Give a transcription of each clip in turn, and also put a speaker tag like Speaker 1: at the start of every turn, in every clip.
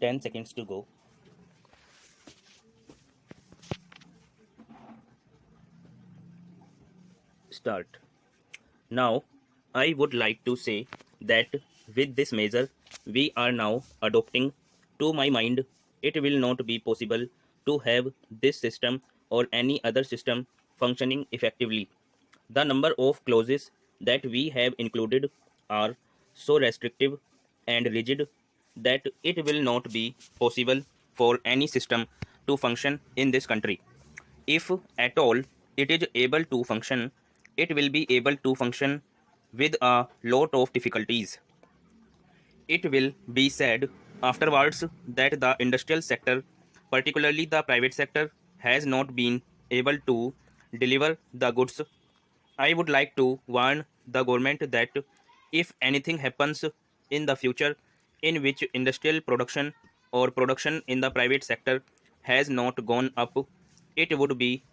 Speaker 1: 10 seconds to go. Start. Now, I would like to say that with this measure we are now adopting, to my mind, it will not be possible to have this system or any other system functioning effectively. The number of clauses that we have included are so restrictive and rigid that it will not be possible for any system to function in this country. If at all it is able to function, it will be able to function with a lot of difficulties. It will be said afterwards that the industrial sector, particularly the private sector, has not been able to deliver the goods. I would like to warn the government that if anything happens in the future in which industrial production or production in the private sector has not gone up, it would be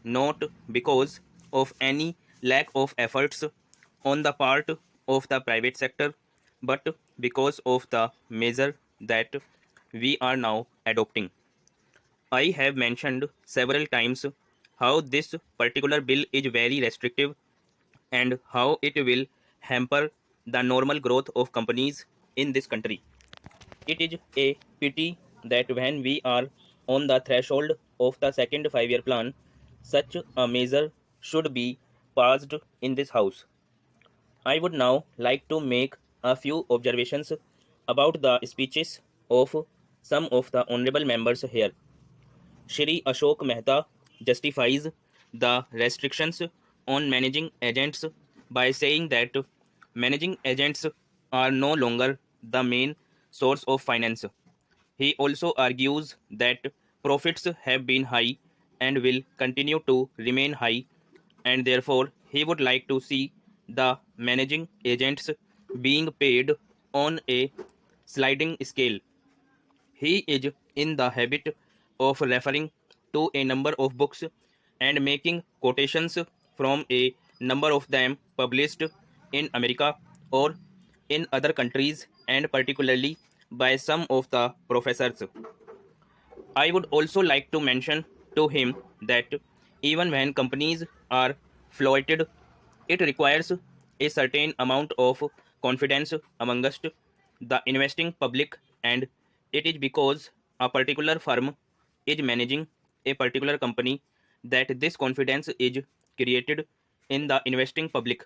Speaker 1: not because of any lack of efforts on the part of the private sector, but because of the measure that we are now adopting. I have mentioned several times how this particular bill is very restrictive and how it will hamper the normal growth of companies in this country. It is a pity that when we are on the threshold of the second 5 year plan, such a measure should be passed in this House. I would now like to make a few observations about the speeches of some of the honorable members here. Shri Ashok Mehta justifies the restrictions on managing agents by saying that managing agents are no longer the main source of finance. He also argues that profits have been high and will continue to remain high, and therefore he would like to see the managing agents being paid on a sliding scale. He is in the habit of referring to a number of books and making quotations from a number of them published in America or in other countries, and particularly by some of the professors. I would also like to mention to him that even when companies are floated, it requires a certain amount of confidence amongst the investing public, and it is because a particular firm is managing a particular company that this confidence is created in the investing public.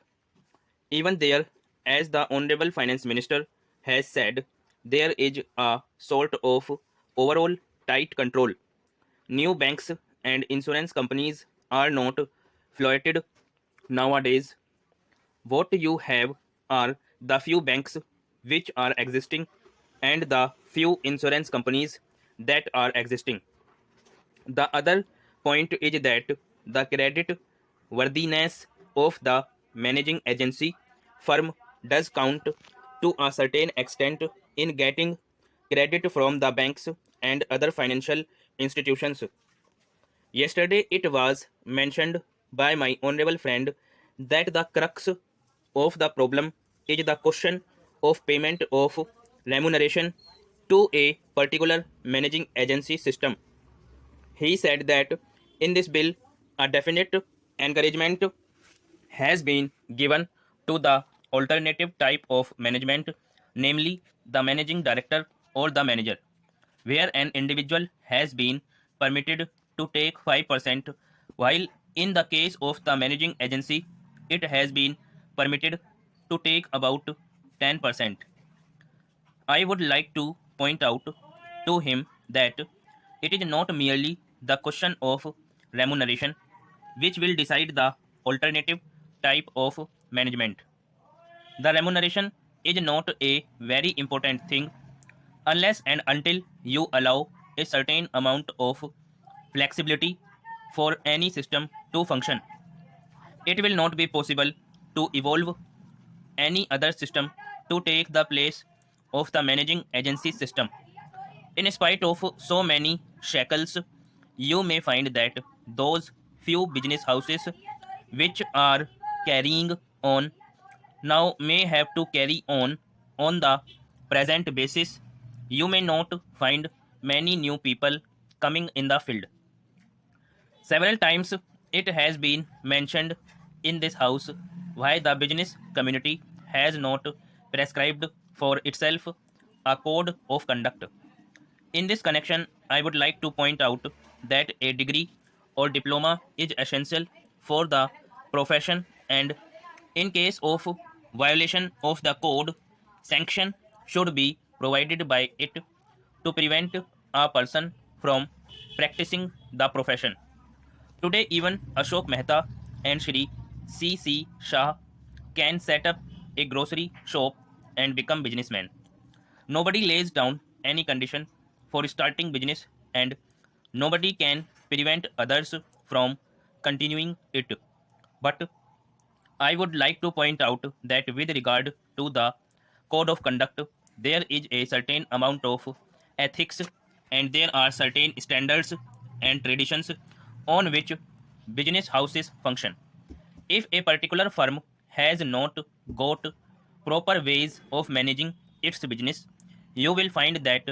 Speaker 1: Even there, as the Honorable Finance Minister has said, there is a sort of overall tight control. New banks and insurance companies are not floated nowadays. What you have are the few banks which are existing and the few insurance companies that are existing. The other point is that the credit worthiness of the managing agency firm does count to a certain extent in getting credit from the banks and other financial institutions. Yesterday, it was mentioned by my honorable friend that the crux of the problem is the question of payment of remuneration to a particular managing agency system. He said that in this bill, a definite encouragement has been given to the alternative type of management, namely the managing director or the manager, where an individual has been permitted to take 5%, while in the case of the managing agency, it has been permitted to take about 10%. I would like to point out to him that it is not merely the question of remuneration which will decide the alternative type of management. The remuneration is not a very important thing unless and until you allow a certain amount of flexibility for any system to function. It will not be possible to evolve any other system to take the place of the managing agency system. In spite of so many shackles, you may find that those few business houses which are carrying on now may have to carry on the present basis you may not find many new people coming in the field. Several times it has been mentioned in this house why the business community has not prescribed for itself a code of conduct. In this connection, I would like to point out that a degree or diploma is essential for the profession, and in case of violation of the code, sanction should be provided by it to prevent a person from practicing the profession. Today, even Ashok Mehta and Shri C. Shah can set up a grocery shop and become businessmen. Nobody lays down any condition for starting business, and nobody can prevent others from continuing it. But I would like to point out that with regard to the code of conduct, there is a certain amount of ethics, and there are certain standards and traditions on which business houses function. If a particular firm has not got proper ways of managing its business, you will find that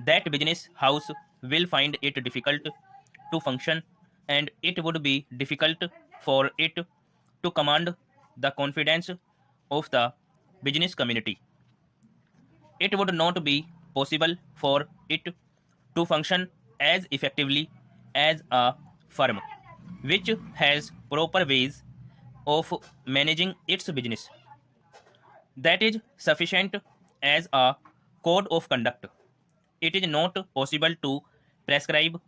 Speaker 1: that business house will find it difficult to function, and it would be difficult for it to command the confidence of the business community. It would not be possible for it to function as effectively as a firm which has proper ways of managing its business. That is sufficient as a code of conduct. It is not possible to prescribe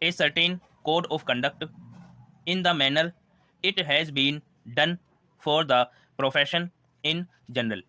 Speaker 1: a certain code of conduct in the manner it has been done for the profession in general.